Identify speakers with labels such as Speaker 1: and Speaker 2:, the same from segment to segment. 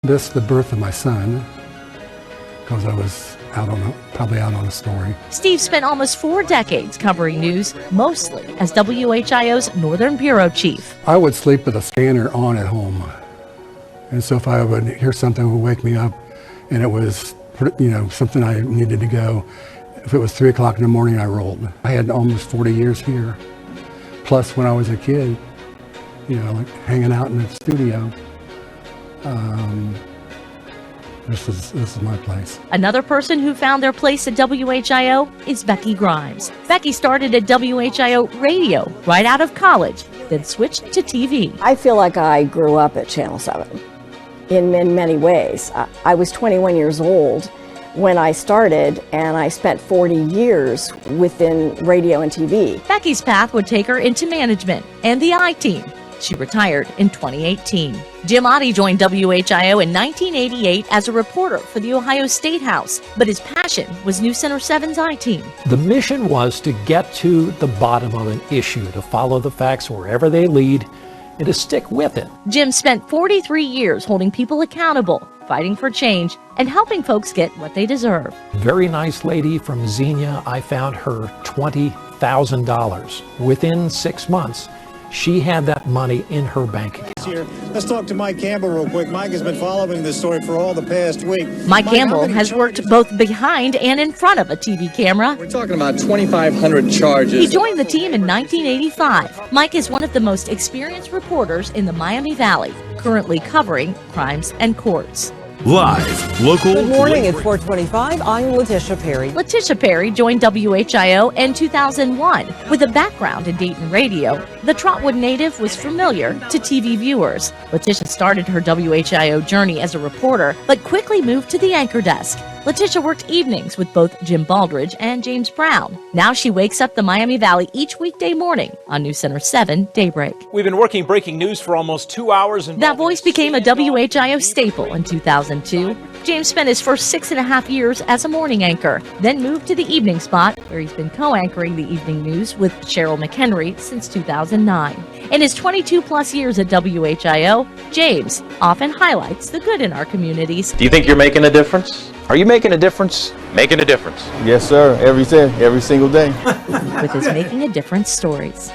Speaker 1: Missed the birth of my son because I was probably out on a story.
Speaker 2: Steve spent almost 4 decades covering news, mostly as WHIO's Northern Bureau Chief.
Speaker 1: I would sleep with a scanner on at home. And so if I would hear something that would wake me up and it was, something I needed to go, if it was 3 o'clock in the morning, I rolled. I had almost 40 years here. Plus when I was a kid, like hanging out in the studio. This is my place.
Speaker 2: Another person who found their place at WHIO is Becky Grimes. Becky started at WHIO Radio right out of college, then switched to TV.
Speaker 3: I feel like I grew up at Channel 7 in many ways. I was 21 years old when I started, and I spent 40 years within radio and TV.
Speaker 2: Becky's path would take her into management and the I-Team. She retired in 2018. Jim Otte joined WHIO in 1988 as a reporter for the Ohio State House, but his passion was NewsCenter 7's I-Team.
Speaker 4: The mission was to get to the bottom of an issue, to follow the facts wherever they lead, and to stick with it.
Speaker 2: Jim spent 43 years holding people accountable, fighting for change, and helping folks get what they deserve.
Speaker 4: Very nice lady from Xenia. I found her $20,000. Within 6 months, she had that money in her bank account.
Speaker 5: Here, let's talk to Mike Campbell real quick. Mike has been following this story for all the past week.
Speaker 2: Mike Campbell has worked both behind and in front of a TV camera.
Speaker 6: We're talking about 2,500 charges.
Speaker 2: He joined the team in 1985. Mike is one of the most experienced reporters in the Miami Valley, currently covering crimes and courts.
Speaker 7: Live, local.
Speaker 8: Good morning, it's 4:25. I'm Letitia Perry.
Speaker 2: Letitia Perry joined WHIO in 2001. With a background in Dayton radio, the Trotwood native was familiar to TV viewers. Letitia started her WHIO journey as a reporter, but quickly moved to the anchor desk. Letitia worked evenings with both Jim Baldridge and James Brown. Now she wakes up the Miami Valley each weekday morning on NewsCenter 7 Daybreak.
Speaker 9: We've been working breaking news for almost 2 hours.
Speaker 2: That voice became a WHIO staple in 2002. James spent his first 6.5 years as a morning anchor, then moved to the evening spot, where he's been co-anchoring the evening news with Cheryl McHenry since 2009. In his 22-plus years at WHIO, James often highlights the good in our communities.
Speaker 10: Do you think you're making a difference? Are you making a difference? Making a difference.
Speaker 11: Yes, sir. Every single day.
Speaker 2: With his Making a Difference stories.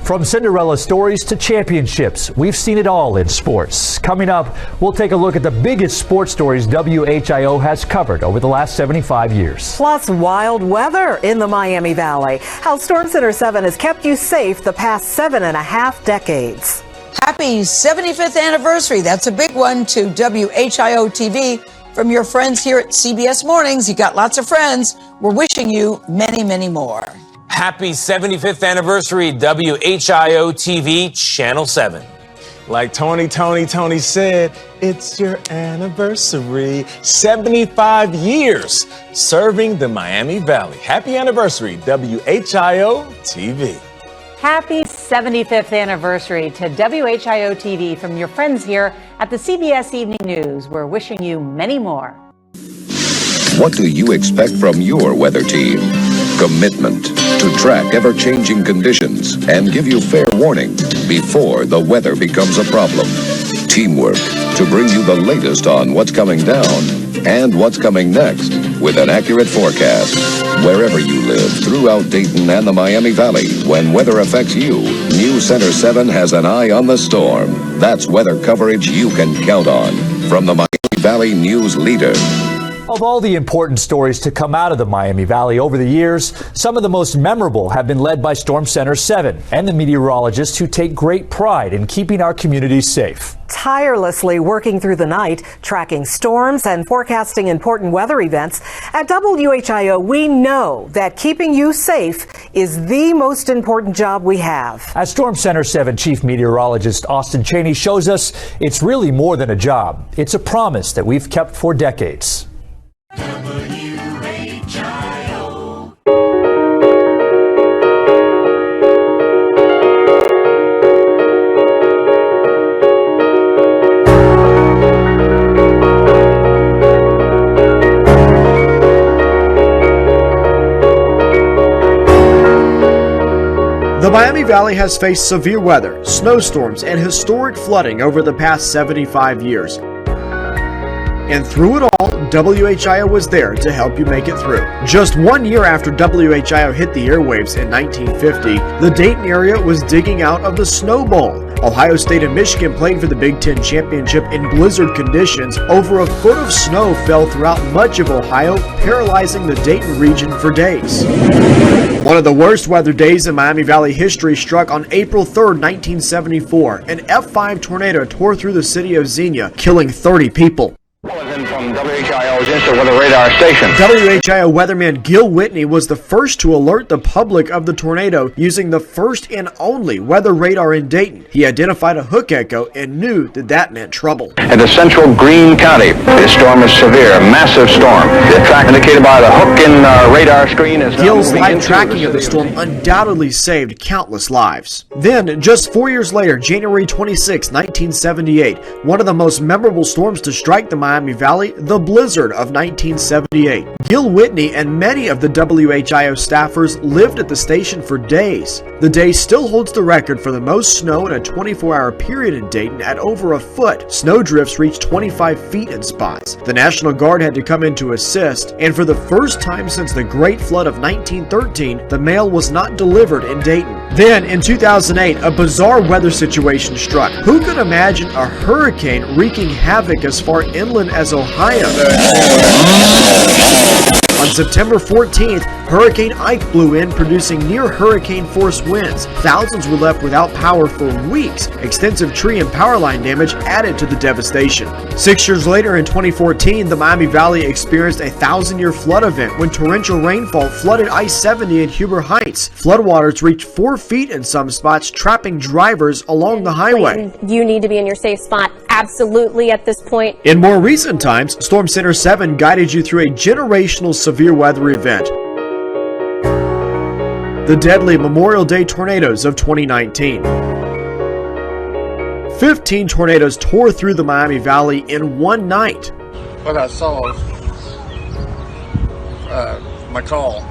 Speaker 12: From Cinderella stories to championships, we've seen it all in sports. Coming up, we'll take a look at the biggest sports stories WHIO has covered over the last 75 years.
Speaker 8: Plus, wild weather in the Miami Valley. How Storm Center 7 has kept you safe the past 7.5 decades.
Speaker 13: Happy 75th anniversary. That's a big one to WHIO TV. From your friends here at CBS Mornings, you got lots of friends. We're wishing you many, many more.
Speaker 9: Happy 75th anniversary, WHIO TV, Channel 7.
Speaker 14: Like Tony said, it's your anniversary. 75 years serving the Miami Valley. Happy anniversary, WHIO TV.
Speaker 15: Happy 75th anniversary to WHIO TV from your friends here at the CBS Evening News. We're wishing you many more.
Speaker 16: What do you expect from your weather team? Commitment to track ever-changing conditions and give you fair warning before the weather becomes a problem. Teamwork to bring you the latest on what's coming down and what's coming next with an accurate forecast. Wherever you live throughout Dayton and the Miami Valley, when weather affects you, NewsCenter 7 has an eye on the storm. That's weather coverage you can count on from the Miami Valley News Leader.
Speaker 12: Of all the important stories to come out of the Miami Valley over the years, some of the most memorable have been led by Storm Center 7 and the meteorologists who take great pride in keeping our communities safe.
Speaker 8: Tirelessly working through the night, tracking storms and forecasting important weather events. At WHIO, we know that keeping you safe is the most important job we have.
Speaker 12: As Storm Center 7 Chief Meteorologist Austin Cheney shows us, it's really more than a job. It's a promise that we've kept for decades.
Speaker 17: The Miami Valley has faced severe weather, snowstorms, and historic flooding over the past 75 years. And through it all, WHIO was there to help you make it through. Just 1 year after WHIO hit the airwaves in 1950, the Dayton area was digging out of the Snow Bowl. Ohio State and Michigan played for the Big Ten Championship in blizzard conditions. Over a foot of snow fell throughout much of Ohio, paralyzing the Dayton region for days. One of the worst weather days in Miami Valley history struck on April 3rd, 1974. An F5 tornado tore through the city of Xenia, killing 30 people.
Speaker 10: From WHIO's Instant Weather Radar Station.
Speaker 17: WHIO weatherman Gil Whitney was the first to alert the public of the tornado using the first and only weather radar in Dayton. He identified a hook echo and knew that meant trouble.
Speaker 10: In the central Greene County, this storm is severe, a massive storm. The track indicated by the hook in radar screen is
Speaker 17: Gil's live tracking of the storm undoubtedly saved countless lives. Then, just 4 years later, January 26, 1978, one of the most memorable storms to strike the Miami Valley, the blizzard of 1978. Gil Whitney and many of the WHIO staffers lived at the station for days. The day still holds the record for the most snow in a 24-hour period in Dayton at over a foot. Snow drifts reached 25 feet in spots. The National Guard had to come in to assist, and for the first time since the Great Flood of 1913, the mail was not delivered in Dayton. Then, in 2008, a bizarre weather situation struck. Who could imagine a hurricane wreaking havoc as far inland as Ohio? On September 14th, Hurricane Ike blew in, producing near hurricane force winds. Thousands were left without power for weeks. Extensive tree and power line damage added to the devastation. 6 years later, in 2014, the Miami Valley experienced a 1,000-year flood event when torrential rainfall flooded I-70 in Huber Heights. Floodwaters reached 4 feet in some spots, trapping drivers along the highway.
Speaker 18: You need to be in your safe spot, absolutely, at this point.
Speaker 17: In more recent times, Storm Center 7 guided you through a generational severe weather event. The deadly Memorial Day tornadoes of 2019. 15 tornadoes tore through the Miami Valley in one night.
Speaker 19: What I saw was my call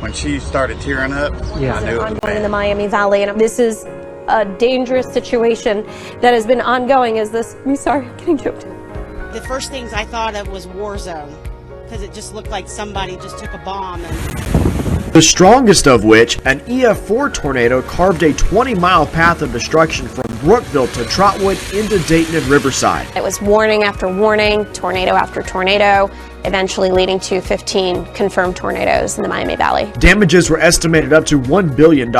Speaker 19: when she started tearing up. Yeah, I knew it was
Speaker 18: ongoing in the Miami Valley, and this is a dangerous situation that has been ongoing. I'm sorry, I'm getting choked.
Speaker 20: The first things I thought of was war zone, because it just looked like somebody just took a bomb.
Speaker 17: The strongest of which, an EF4 tornado carved a 20-mile path of destruction from Brookville to Trotwood into Dayton and Riverside.
Speaker 18: It was warning after warning, tornado after tornado, eventually leading to 15 confirmed tornadoes in the Miami Valley.
Speaker 17: Damages were estimated up to $1 billion.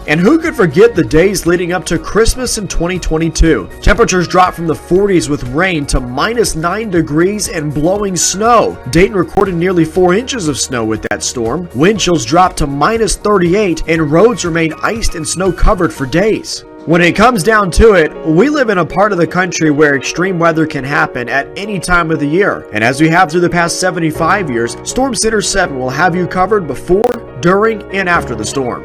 Speaker 17: And who could forget the days leading up to Christmas in 2022? Temperatures dropped from the 40s with rain to -9 degrees and blowing snow. Dayton recorded nearly 4 inches of snow with that storm. Wind chills dropped to -38 and roads remained iced and snow covered for days. When it comes down to it, we live in a part of the country where extreme weather can happen at any time of the year. And as we have through the past 75 years, Storm Center 7 will have you covered before, during, and after the storm.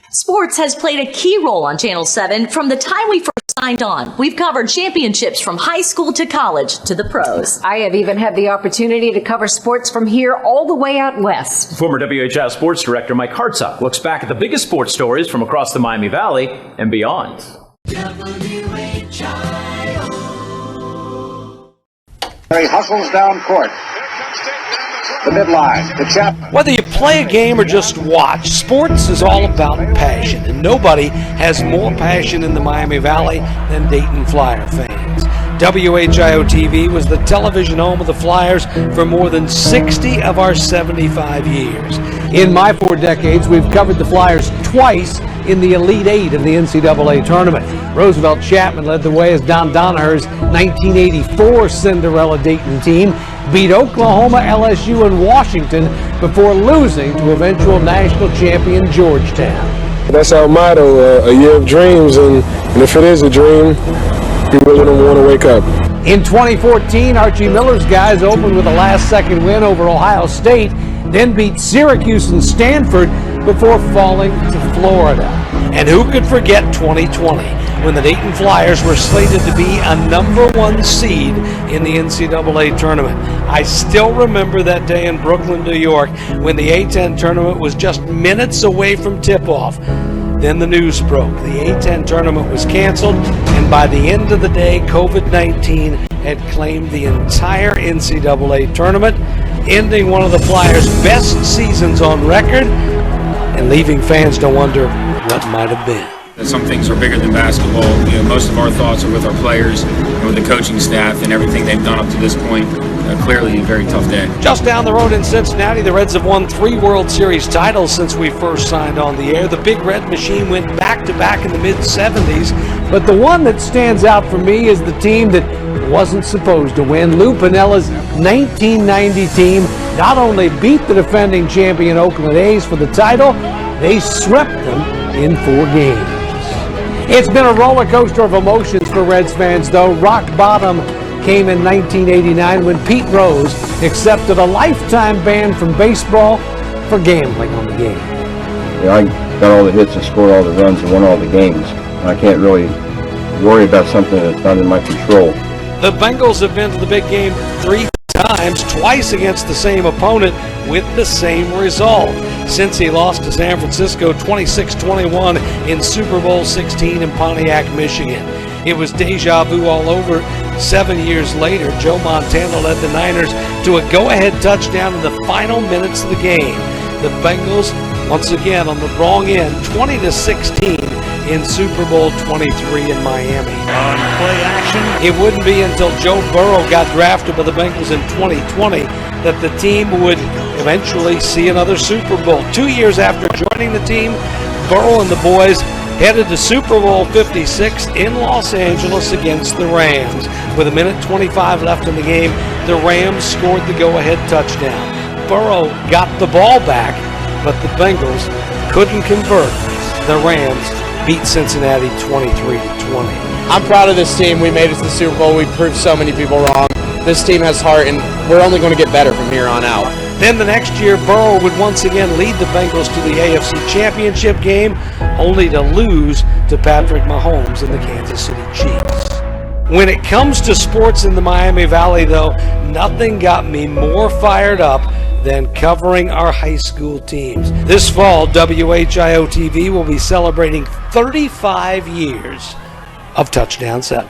Speaker 2: Sports has played a key role on Channel 7 from the time we first signed on. We've covered championships from high school to college to the pros.
Speaker 21: I have even had the opportunity to cover sports from here all the way out west.
Speaker 22: Former WHIO sports director Mike Hartsock looks back at the biggest sports stories from across the Miami Valley and beyond.
Speaker 23: He hustles down court. The midline, the chap.
Speaker 24: Whether you play a game or just watch, sports is all about passion, and nobody has more passion in the Miami Valley than Dayton Flyer fans. WHIO TV was the television home of the Flyers for more than 60 of our 75 years. In my 4 decades, we've covered the Flyers twice in the Elite Eight of the NCAA tournament. Roosevelt Chapman led the way as Don Donaher's 1984 Cinderella Dayton team beat Oklahoma, LSU, and Washington before losing to eventual national champion Georgetown.
Speaker 25: That's our motto, a year of dreams, and if it is a dream, you really don't want to wake up.
Speaker 24: In 2014, Archie Miller's guys opened with a last-second win over Ohio State, then beat Syracuse and Stanford before falling to Florida. And who could forget 2020, when the Dayton Flyers were slated to be a #1 seed in the NCAA tournament. I still remember that day in Brooklyn, New York, when the A-10 tournament was just minutes away from tip-off. Then the news broke. The A-10 tournament was canceled, and by the end of the day, COVID-19 had claimed the entire NCAA tournament, ending one of the Flyers' best seasons on record and leaving fans to wonder what might have been.
Speaker 1: Some things are bigger than basketball. You know, most of our thoughts are with our players and with the coaching staff and everything they've done up to this point. Clearly a very tough day.
Speaker 24: Just down the road in Cincinnati, the Reds have won 3 World Series titles since we first signed on the air. The Big Red Machine went back-to-back in the mid-'70s. But the one that stands out for me is the team that wasn't supposed to win. Lou Piniella's 1990 team not only beat the defending champion Oakland A's for the title, they swept them in 4 games. It's been a roller coaster of emotions for Reds fans, though. Rock bottom came in 1989 when Pete Rose accepted a lifetime ban from baseball for gambling on the game.
Speaker 11: Yeah, I got all the hits and scored all the runs and won all the games. I can't really worry about something that's not in my control.
Speaker 24: The Bengals have been to the big game 3 times, twice against the same opponent with the same result. Since he lost to San Francisco 26-21 in Super Bowl 16 in Pontiac, Michigan. It was deja vu all over. 7 years later, Joe Montana led the Niners to a go-ahead touchdown in the final minutes of the game. The Bengals, once again on the wrong end, 20-16 in Super Bowl 23 in Miami.
Speaker 3: On play action.
Speaker 24: It wouldn't be until Joe Burrow got drafted by the Bengals in 2020 that the team would eventually see another Super Bowl. 2 years after joining the team, Burrow and the boys headed to Super Bowl 56 in Los Angeles against the Rams. With 1:25 left in the game, the Rams scored the go-ahead touchdown. Burrow got the ball back, but the Bengals couldn't convert. The Rams beat Cincinnati 23-20.
Speaker 4: I'm proud of this team. We made it to the Super Bowl. We proved so many people wrong. This team has heart, and we're only going to get better from here on out.
Speaker 24: Then the next year, Burrow would once again lead the Bengals to the AFC Championship game, only to lose to Patrick Mahomes and the Kansas City Chiefs. When it comes to sports in the Miami Valley, though, nothing got me more fired up than covering our high school teams. This fall, WHIO TV will be celebrating 35 years of Touchdown 7.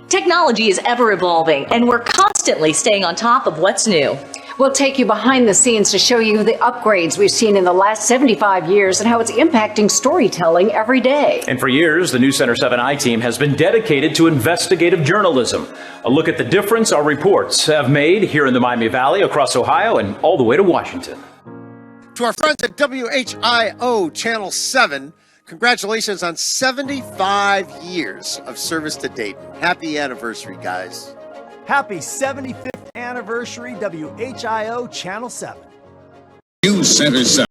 Speaker 2: Technology is ever evolving, and we're constantly staying on top of what's new.
Speaker 21: We'll take you behind the scenes to show you the upgrades we've seen in the last 75 years and how it's impacting storytelling every day.
Speaker 22: And for years, the NewsCenter 7i team has been dedicated to investigative journalism. A look at the difference our reports have made here in the Miami Valley, across Ohio, and all the way to Washington.
Speaker 5: To our friends at WHIO Channel 7, congratulations on 75 years of service to Dayton. Happy anniversary, guys.
Speaker 6: Happy 75th anniversary, WHIO Channel 7.
Speaker 16: NewsCenter 7.